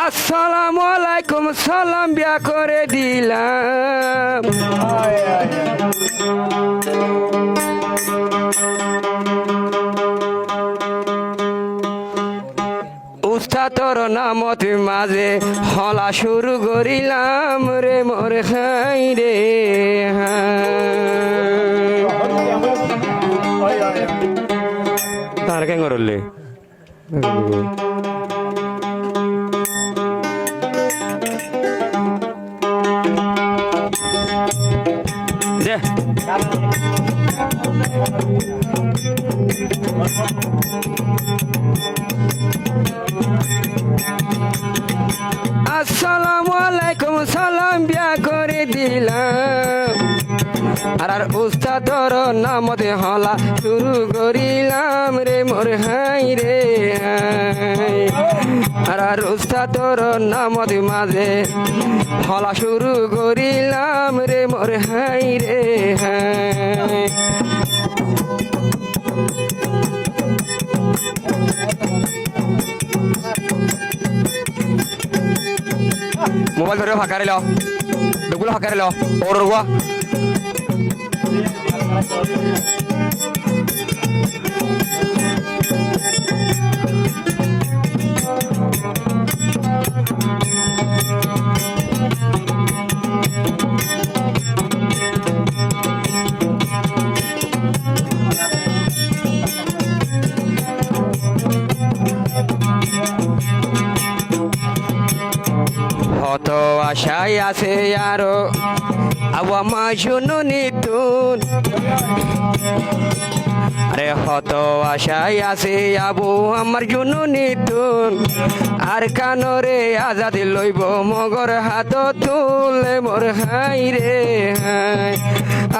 আসসালামু আলাইকুম সালাম বিয়া করে দিলাম। উস্তাদর নামত মাঝে হলা শুরু করিলাম রে মোর খাই রে তার কেন করলে আসসালামু আলাইকুম সালাম বিয়া করে দিলাম। আর উস্তাদর নামতে হলা শুরু করিলাম রে মোর হাই রে হাই। আর উস্তাদর নামতে মাঝে হলা শুরু করিলাম রে মোর হাই রে হাই। মোবাইল ধরে ফাঁকা রিল দুগুলো ফাঁকা রিল ওর গুয়া কত আশায় আছে আরো আওয়ামা শুনো নিতুন। আরে হত আশায় আছে আবু আমার জুনু নিতুন। আর কানরে আজাদি লইব মগর হাত তুলে মোর হাই রে হাই।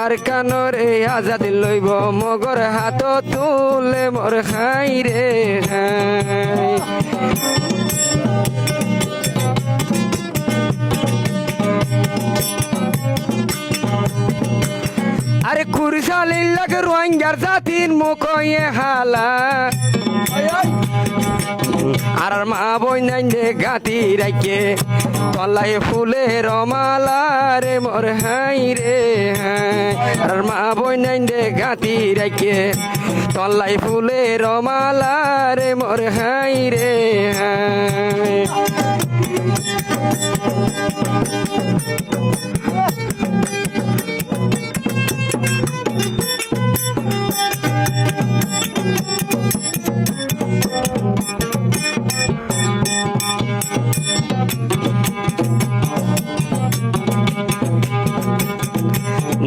আর কানরে আজাদি লইব মগর হাত তুলে মোর হাই রে হাই। আরে কুরসালিল লাগে রোহিঙ্গার জাতির মুখয়ে হালা। আর মা বই নাই দে গাতি রাখে তলাই ফুলের মালা রে মোর হাই রে হাই। আর মা বই নাই দে গাতি রাখে তলাই ফুলের মালা রে মোর হাই রে হাই।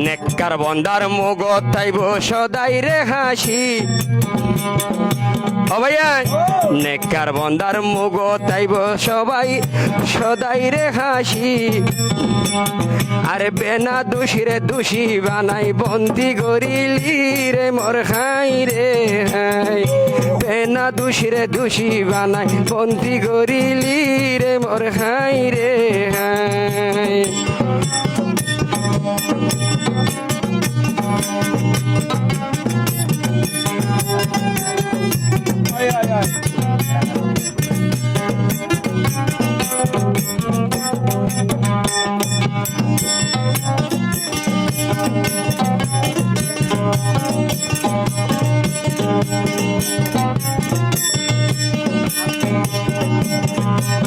নেককার বন্দার মুগত তাইব সদাই রে হাসি। ও ভাইয়া নেককার বন্দার মুগত তাইব সবাই সদাই রে হাসি। আরে বেনা দোষী রে দোষী বানাই বন্দি করিলি রে মোর খাই রে হাই। বেনা দোষী রে দোষী বানাই বন্দি করিলি রে মোর খাই রে হাই।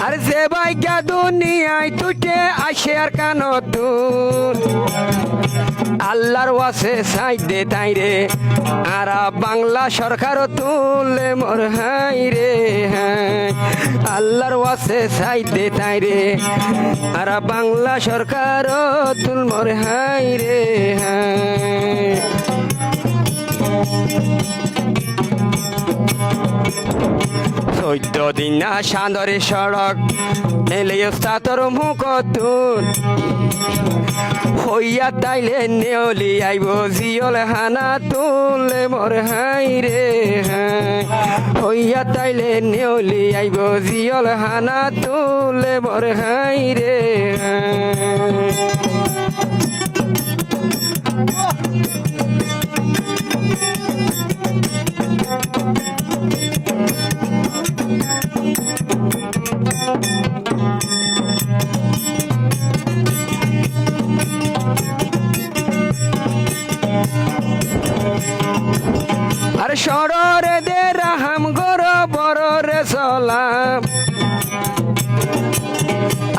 আর যে বাইকা দুনিয়ায় তুটে আসে আর কানতুন। আল্লাহর ওয়াসে সাই দে তাই রে আর বাংলা সরকার তুলে মোর হাই রে হাই। আল্লাহর ওয়াসে সাই দে তাই রে আর বাংলা সরকার তুল মোর হাই রে হাই। 14 দিন না সান্দরে সড়ক এলে ওস্তাদর মুখতুন। হইয়া তাইলে নেওলি আইব জিয়ল হানা তুলে মোর হাই রে হাই। হইয়া তাইলে নেওলি আইব জিয়ল হানা তুলে মোর হাই রে হাই।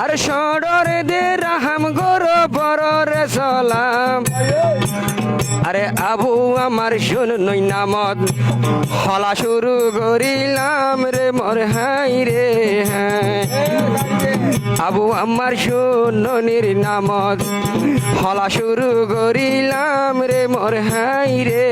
আর সড়রে দে রাহাম গরো বড় রে সালাম আরে আবু আমার শুন নই নামত হলা শুরু করিলাম রে মোর হাই রে আবু আমার শুনির নামত হলা শুরু করিলাম রে মোর হাই রে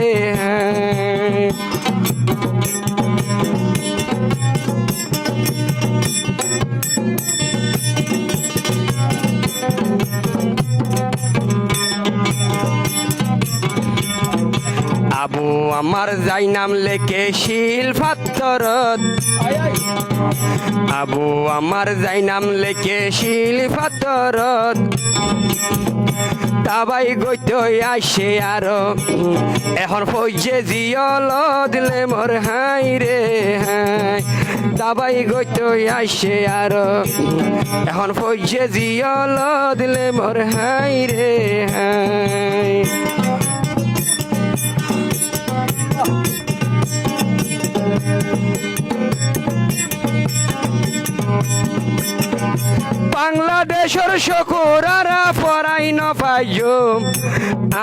আবু আমার যাই নাম লেখে শিল পাথরত আবু আমার যাই নাম লেখে শিল পাথরত তাবাই গইতই আসে আরো এখন ফৌজে জিয়ল দিলে মোর হাই রে তাবাই গইতই আসে আরো এখন ফৌজে জিয়ল দিলে মোর হাই রে বাংলাদেশের শকুরারা পরাই ন পাইম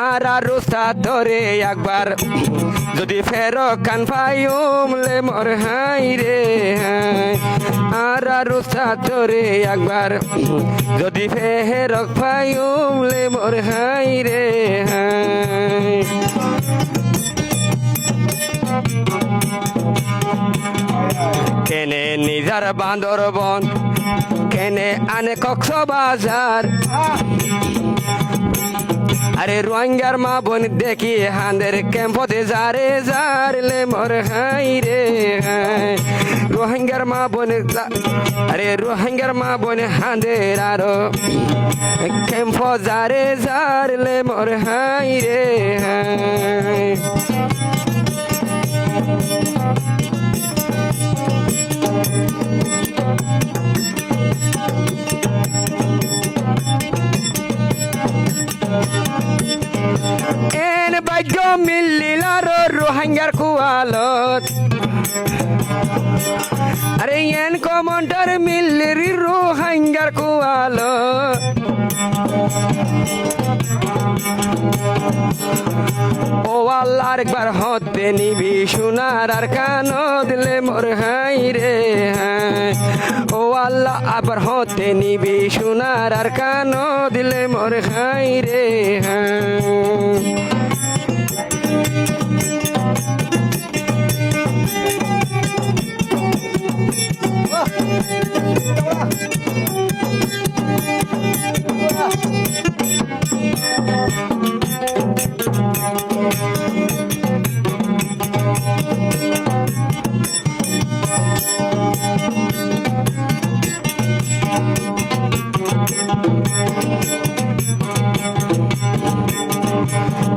আর রোস্তা ধরে একবার যদি ফের কান পাইম লে মোর হাই রে আর রোস্তা ধরে একবার যদি ফের পাইম লে মোর হাই রে কেনে নিজার বান্দরবন কেনে আনে কক্সবাজার আরে রোহিঙ্গার মা বোন দেখি হাঁদের ক্যাম্পতে যারে যারলে মোর হাই রে রোহিঙ্গার মা বোন আরে রোহিঙ্গার মা বোন হাঁদের আরো ক্যাম্প যারে যারলে মোর হাই রে এন ভাগ্য মিলিল আরো রোহিঙ্গার কুয়ালত আরে এন কমন্ডার মিলিরি রোহিঙ্গার কুয়ালত ও আল্লাহ আরেকবার হতে নিবি সোনার আর কানো দিলে মোর হাই রে ও আল্লাহ আবার হতে নিবি সোনার আর কানো দিলে মোর হাই রে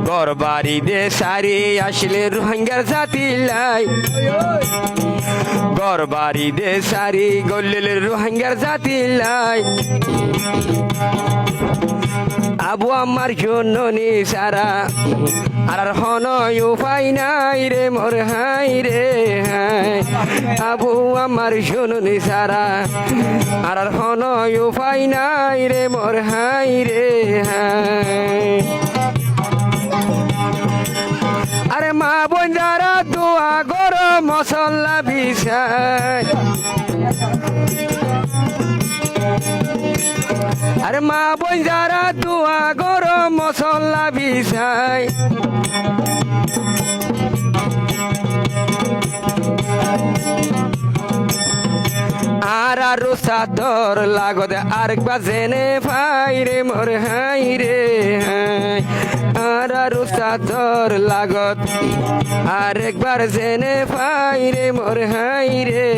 ঘর বাড়ি দে সারি আসলে রোহিঙ্গার জাতি লাই ঘর বাড়ি দে সারি গল্লিল রোহিঙ্গার জাতি লাই আবু আমার জন্য নি সারা আর হন উপায় নাই রে মোর হাই রে আবু আমার শুনুনি সারা আর হন উপায় নাই রে মোর হাই রে আরে মা বোন যারা দোয়া গরো মশলা বিছাই আরে মা বোন যারা দোয়া গরো মশলা বিছাই আর সাদর লাগত আরেকবার জেনে ভাই রে মোর হাই রে আর সাদর লাগত আরেকবার জেনে ভাই রে মোর হাই রে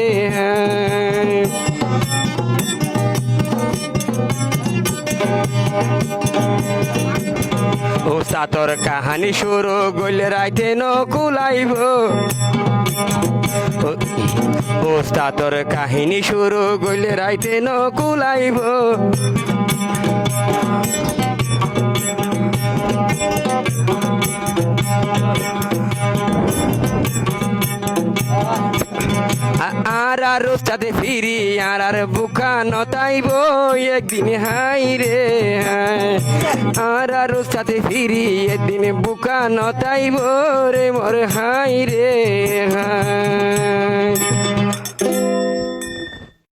ও সাতর কাহানি শুরু গইলে রাইতে নকুলাইব ও সাতর কাহিনী শুরু গইলে রাইতে নকুলাইব আর আর রোস্তাতে ফিরি আর বুকা নতাইব একদিন হাই রে হায় আর রোস্তাতে ফিরি একদিন বুকা নতাইব রে মোর হাই রে হায়